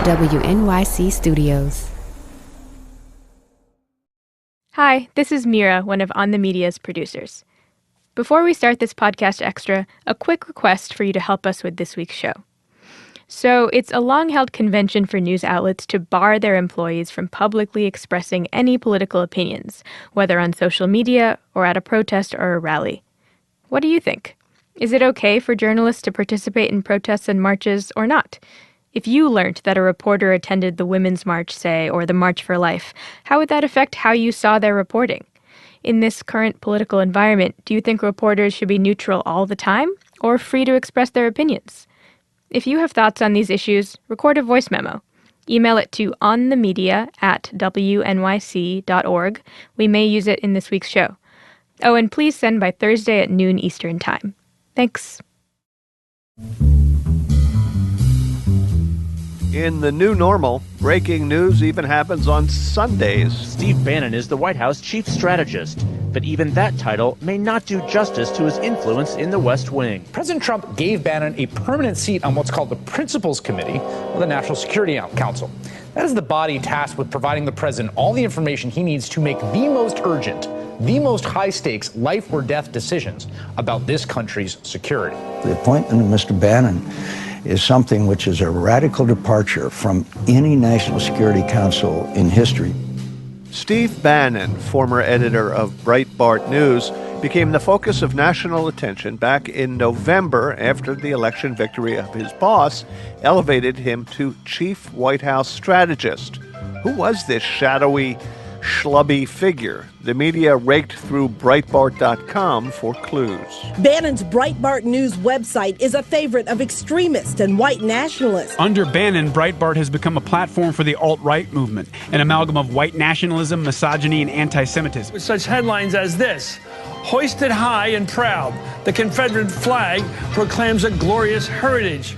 WNYC Studios. Hi, this is Mira, one of On the Media's producers. Before we start this podcast extra, a quick request for you to help us with this week's show. So, it's a long-held convention for news outlets to bar their employees from publicly expressing any political opinions, whether on social media or at a protest or a rally. What do you think? Is it okay for journalists to participate in protests and marches or not? If you learned that a reporter attended the Women's March, say, or the March for Life, how would that affect how you saw their reporting? In this current political environment, do you think reporters should be neutral all the time or free to express their opinions? If you have thoughts on these issues, record a voice memo. Email it to onthemedia@wnyc.org. We may use it in this week's show. Oh, and please send by Thursday at noon Eastern Time. Thanks. In the new normal, breaking news even happens on Sundays. Steve Bannon is the White House chief strategist, but even that title may not do justice to his influence in the West Wing. President Trump gave Bannon a permanent seat on what's called the Principals Committee of the National Security Council. That is the body tasked with providing the president all the information he needs to make the most urgent, the most high-stakes life or death decisions about this country's security. The appointment of Mr. Bannon is something which is a radical departure from any National Security Council in history. Steve Bannon, former editor of Breitbart News, became the focus of national attention back in November after the election victory of his boss elevated him to chief White House strategist. Who was this shadowy, schlubby figure? The media raked through Breitbart.com for clues. Bannon's Breitbart News website is a favorite of extremists and white nationalists. Under Bannon, Breitbart has become a platform for the alt-right movement, an amalgam of white nationalism, misogyny, and anti-Semitism. With such headlines as this: hoisted high and proud, the Confederate flag proclaims a glorious heritage.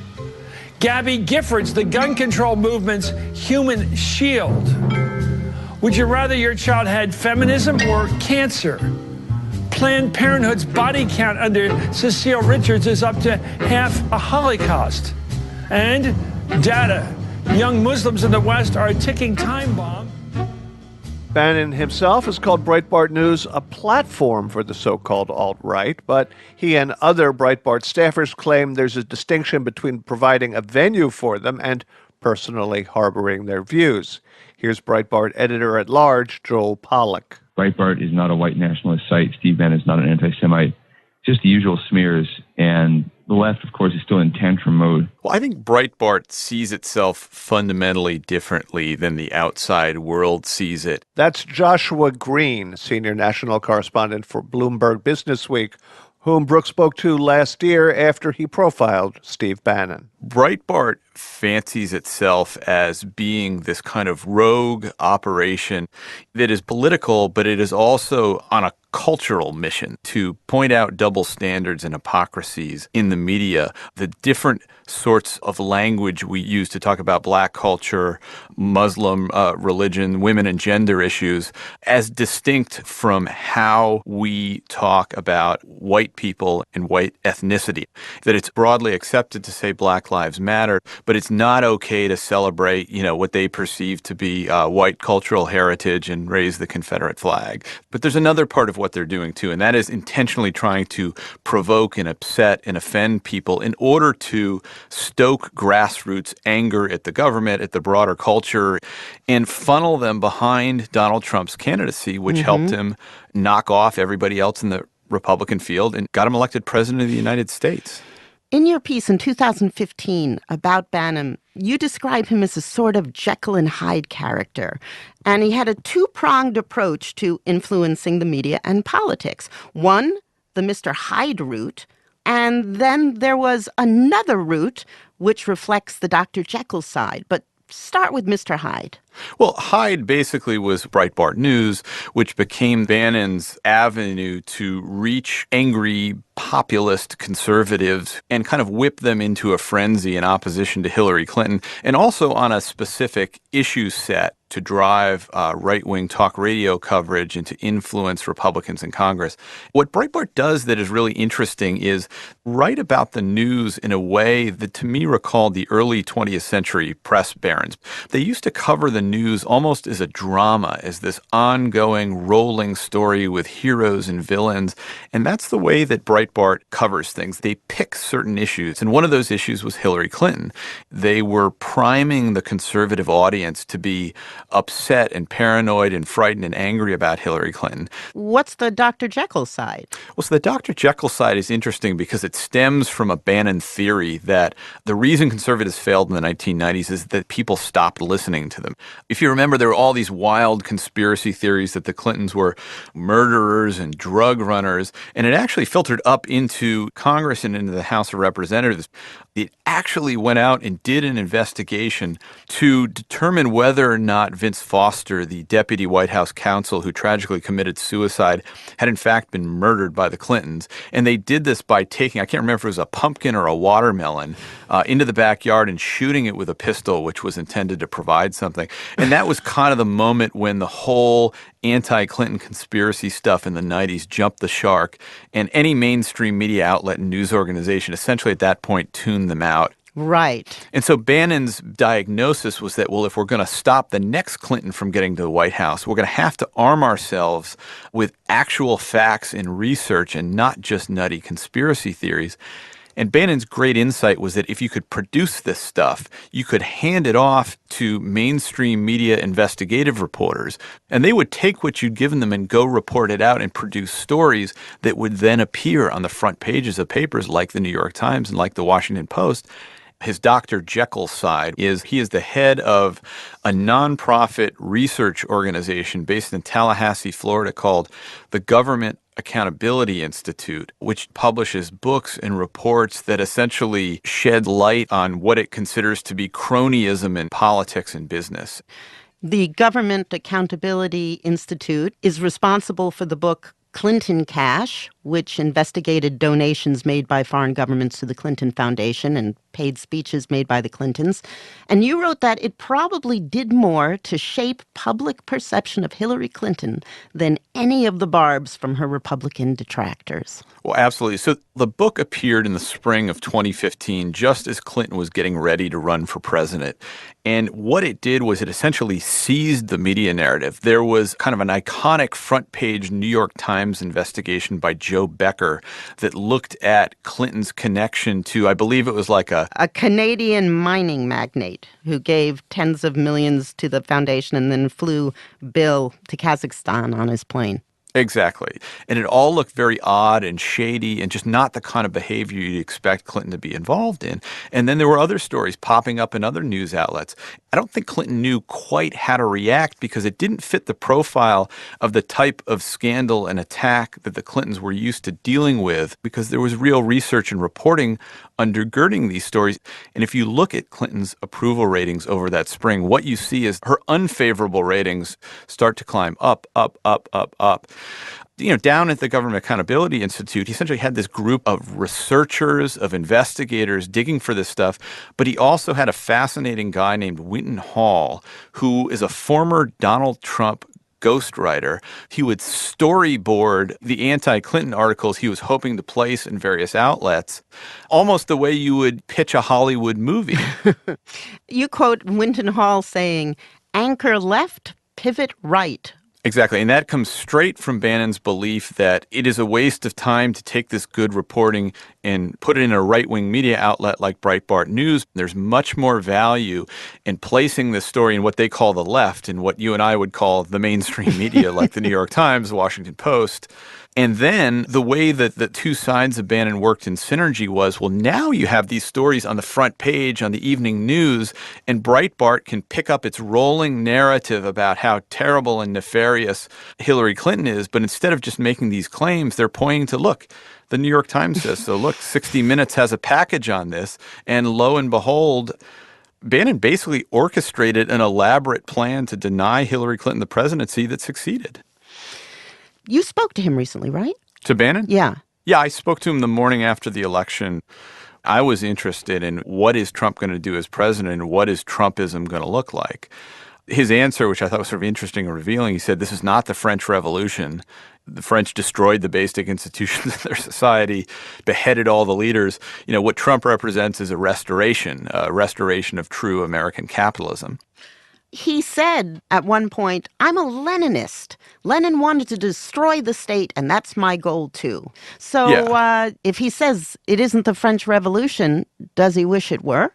Gabby Giffords, the gun control movement's human shield. Would you rather your child had feminism or cancer? Planned Parenthood's body count under Cecile Richards is up to half a Holocaust. And data: young Muslims in the West are a ticking time bomb. Bannon himself has called Breitbart News a platform for the so-called alt-right, but he and other Breitbart staffers claim there's a distinction between providing a venue for them and personally harboring their views. Here's Breitbart editor-at-large Joel Pollack. Breitbart is not a white nationalist site. Steve Bannon is not an anti-Semite. Just the usual smears. And the left, of course, is still in tantrum mode. Well, I think Breitbart sees itself fundamentally differently than the outside world sees it. That's Joshua Green, senior national correspondent for Bloomberg Businessweek, whom Brooke spoke to last year after he profiled Steve Bannon. Breitbart fancies itself as being this kind of rogue operation that is political, but it is also on a cultural mission to point out double standards and hypocrisies in the media, the different sorts of language we use to talk about black culture, Muslim religion, women and gender issues, as distinct from how we talk about white people and white ethnicity. That it's broadly accepted to say Black Lives Matter, but it's not okay to celebrate, what they perceive to be white cultural heritage and raise the Confederate flag. But there's another part of what they're doing too, and that is intentionally trying to provoke and upset and offend people in order to stoke grassroots anger at the government, at the broader culture, and funnel them behind Donald Trump's candidacy, which helped him knock off everybody else in the Republican field and got him elected president of the United States. In your piece in 2015 about Bannon, you describe him as a sort of Jekyll and Hyde character, and he had a two-pronged approach to influencing the media and politics. One, the Mr. Hyde route, and then there was another route which reflects the Dr. Jekyll side. But start with Mr. Hyde. Well, Hyde basically was Breitbart News, which became Bannon's avenue to reach angry populist conservatives and kind of whip them into a frenzy in opposition to Hillary Clinton, and also on a specific issue set to drive right-wing talk radio coverage and to influence Republicans in Congress. What Breitbart does that is really interesting is write about the news in a way that to me recalled the early 20th century press barons. They used to cover the news almost as a drama, as this ongoing, rolling story with heroes and villains. And that's the way that Breitbart covers things. They pick certain issues. And one of those issues was Hillary Clinton. They were priming the conservative audience to be upset and paranoid and frightened and angry about Hillary Clinton. What's the Dr. Jekyll side? Well, so the Dr. Jekyll side is interesting because it stems from a Bannon theory that the reason conservatives failed in the 1990s is that people stopped listening to them. If you remember, there were all these wild conspiracy theories that the Clintons were murderers and drug runners, and it actually filtered up into Congress and into the House of Representatives. It actually went out and did an investigation to determine whether or not Vince Foster, the deputy White House counsel who tragically committed suicide, had in fact been murdered by the Clintons. And they did this by taking, I can't remember if it was a pumpkin or a watermelon, into the backyard and shooting it with a pistol, which was intended to provide something. And that was kind of the moment when the whole anti-Clinton conspiracy stuff in the 90s jumped the shark, and any mainstream media outlet and news organization essentially at that point tuned them out. Right. And so Bannon's diagnosis was that, well, if we're going to stop the next Clinton from getting to the White House, we're going to have to arm ourselves with actual facts and research and not just nutty conspiracy theories. And Bannon's great insight was that if you could produce this stuff, you could hand it off to mainstream media investigative reporters, and they would take what you'd given them and go report it out and produce stories that would then appear on the front pages of papers like the New York Times and like the Washington Post. His Dr. Jekyll side is he is the head of a nonprofit research organization based in Tallahassee, Florida, called the Government Accountability Institute, which publishes books and reports that essentially shed light on what it considers to be cronyism in politics and business. The Government Accountability Institute is responsible for the book Clinton Cash, which investigated donations made by foreign governments to the Clinton Foundation and paid speeches made by the Clintons. And you wrote that it probably did more to shape public perception of Hillary Clinton than any of the barbs from her Republican detractors. Well, absolutely. So the book appeared in the spring of 2015, just as Clinton was getting ready to run for president. And what it did was it essentially seized the media narrative. There was kind of an iconic front page New York Times investigation by Joe Becker that looked at Clinton's connection to, I believe it was like a Canadian mining magnate who gave tens of millions to the foundation and then flew Bill to Kazakhstan on his plane. Exactly. And it all looked very odd and shady and just not the kind of behavior you'd expect Clinton to be involved in. And then there were other stories popping up in other news outlets. I don't think Clinton knew quite how to react because it didn't fit the profile of the type of scandal and attack that the Clintons were used to dealing with, because there was real research and reporting undergirding these stories. And if you look at Clinton's approval ratings over that spring, what you see is her unfavorable ratings start to climb up, up, up, up, up. You know, down at the Government Accountability Institute, he essentially had this group of researchers, of investigators digging for this stuff, but he also had a fascinating guy named Winton Hall, who is a former Donald Trump ghostwriter. He would storyboard the anti-Clinton articles he was hoping to place in various outlets, almost the way you would pitch a Hollywood movie. You quote Winton Hall saying, "Anchor left, pivot right." Exactly. And that comes straight from Bannon's belief that it is a waste of time to take this good reporting and put it in a right-wing media outlet like Breitbart News. There's much more value in placing this story in what they call the left and what you and I would call the mainstream media like the New York Times, the Washington Post. And then the way that the two sides of Bannon worked in synergy was, well, now you have these stories on the front page, on the evening news, and Breitbart can pick up its rolling narrative about how terrible and nefarious Hillary Clinton is. But instead of just making these claims, they're pointing to, look, the New York Times says so. Look, 60 Minutes has a package on this. And lo and behold, Bannon basically orchestrated an elaborate plan to deny Hillary Clinton the presidency that succeeded. You spoke to him recently, right? To Bannon? Yeah. Yeah, I spoke to him the morning after the election. I was interested in what is Trump going to do as president and what is Trumpism going to look like. His answer, which I thought was sort of interesting and revealing, he said, this is not the French Revolution. The French destroyed the basic institutions of their society, beheaded all the leaders. What Trump represents is a restoration of true American capitalism. He said at one point, I'm a Leninist. Lenin wanted to destroy the state, and that's my goal, too. So if he says it isn't the French Revolution, does he wish it were?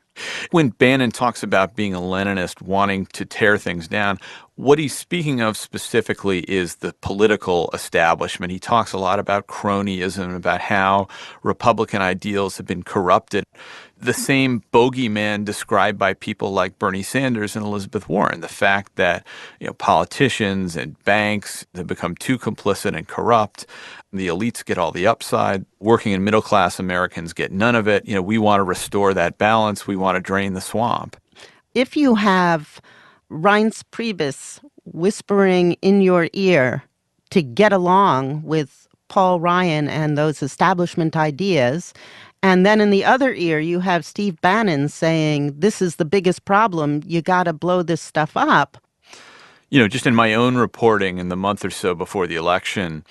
When Bannon talks about being a Leninist, wanting to tear things down, what he's speaking of specifically is the political establishment. He talks a lot about cronyism, about how Republican ideals have been corrupted. The same bogeyman described by people like Bernie Sanders and Elizabeth Warren, the fact that politicians and banks have become too complicit and corrupt. The elites get all the upside. Working and middle-class Americans get none of it. We want to restore that balance. We want to drain the swamp. If you have Reince Priebus whispering in your ear to get along with Paul Ryan and those establishment ideas, and then in the other ear you have Steve Bannon saying, this is the biggest problem, you got to blow this stuff up. Just in my own reporting in the month or so before the election,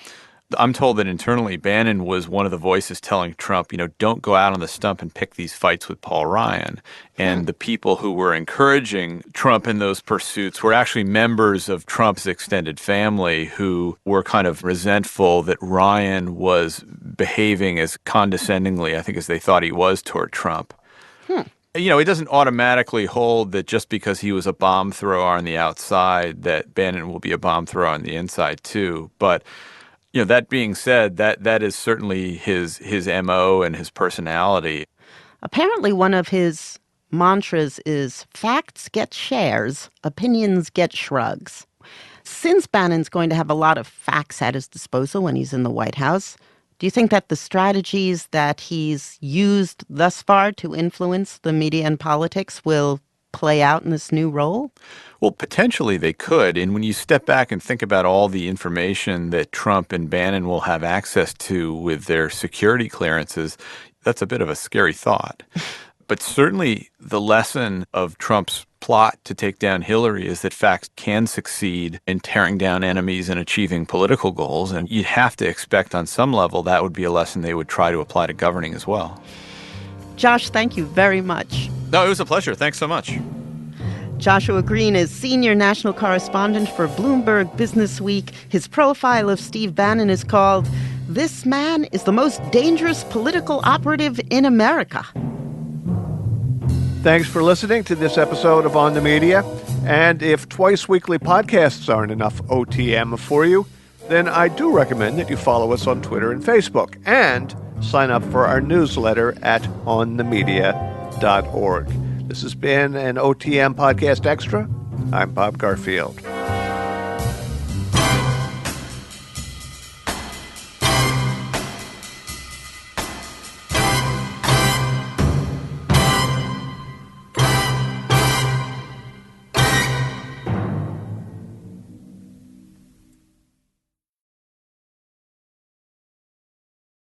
I'm told that internally Bannon was one of the voices telling Trump, don't go out on the stump and pick these fights with Paul Ryan. And the people who were encouraging Trump in those pursuits were actually members of Trump's extended family who were kind of resentful that Ryan was behaving as condescendingly, I think, as they thought he was toward Trump. It doesn't automatically hold that just because he was a bomb thrower on the outside that Bannon will be a bomb thrower on the inside too. But that being said, that is certainly his MO and his personality. Apparently one of his mantras is facts get shares, opinions get shrugs. Since Bannon's going to have a lot of facts at his disposal when he's in the White House, do you think that the strategies that he's used thus far to influence the media and politics will play out in this new role? Well, potentially they could. And when you step back and think about all the information that Trump and Bannon will have access to with their security clearances, that's a bit of a scary thought. But certainly the lesson of Trump's plot to take down Hillary is that facts can succeed in tearing down enemies and achieving political goals. And you'd have to expect on some level that would be a lesson they would try to apply to governing as well. Josh, thank you very much. No, it was a pleasure. Thanks so much. Joshua Green is senior national correspondent for Bloomberg Businessweek. His profile of Steve Bannon is called, "This Man is the Most Dangerous Political Operative in America." Thanks for listening to this episode of On the Media. And if twice-weekly podcasts aren't enough OTM for you, then I do recommend that you follow us on Twitter and Facebook and sign up for our newsletter at onthemedia.org. This has been an OTM Podcast Extra. I'm Bob Garfield.